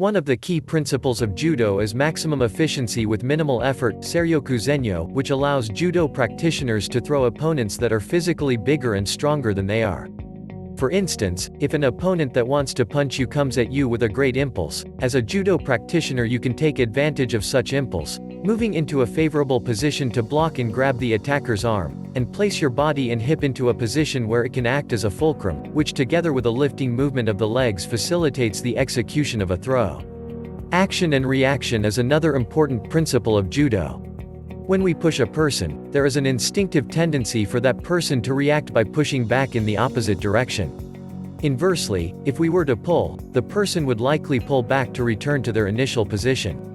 One of the key principles of Judo is maximum efficiency with minimal effort, Seiryoku-Zenyo, which allows Judo practitioners to throw opponents that are physically bigger and stronger than they are. For instance, if an opponent that wants to punch you comes at you with a great impulse, as a Judo practitioner you can take advantage of such impulse, moving into a favorable position to block and grab the attacker's arm, and place your body and hip into a position where it can act as a fulcrum, which together with a lifting movement of the legs facilitates the execution of a throw. Action and reaction is another important principle of Judo. When we push a person, there is an instinctive tendency for that person to react by pushing back in the opposite direction. Inversely, if we were to pull, the person would likely pull back to return to their initial position.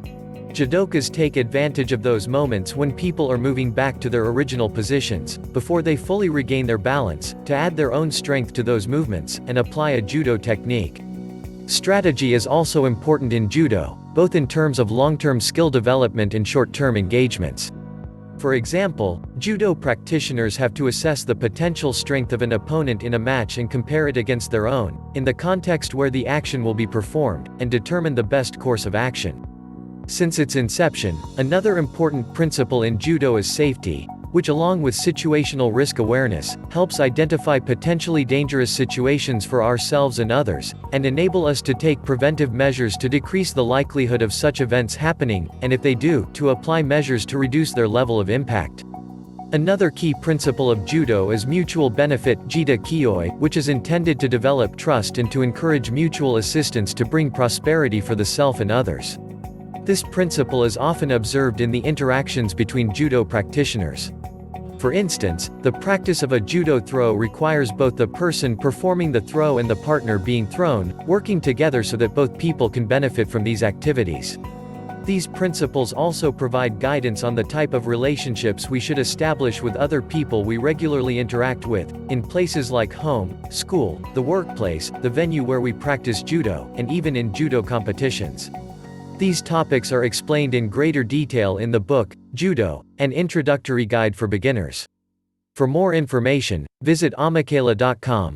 Judokas take advantage of those moments when people are moving back to their original positions, before they fully regain their balance, to add their own strength to those movements, and apply a Judo technique. Strategy is also important in Judo, both in terms of long-term skill development and short-term engagements. For example, Judo practitioners have to assess the potential strength of an opponent in a match and compare it against their own, in the context where the action will be performed, and determine the best course of action. Since its inception, another important principle in Judo is safety, which along with situational risk awareness, helps identify potentially dangerous situations for ourselves and others, and enable us to take preventive measures to decrease the likelihood of such events happening, and if they do, to apply measures to reduce their level of impact. Another key principle of Judo is mutual benefit, Jita-Kyoei, which is intended to develop trust and to encourage mutual assistance to bring prosperity for the self and others. This principle is often observed in the interactions between Judo practitioners. For instance, the practice of a Judo throw requires both the person performing the throw and the partner being thrown, working together so that both people can benefit from these activities. These principles also provide guidance on the type of relationships we should establish with other people we regularly interact with, in places like home, school, the workplace, the venue where we practice Judo, and even in Judo competitions. These topics are explained in greater detail in the book, Judo, an introductory guide for beginners. For more information, visit amicala.com.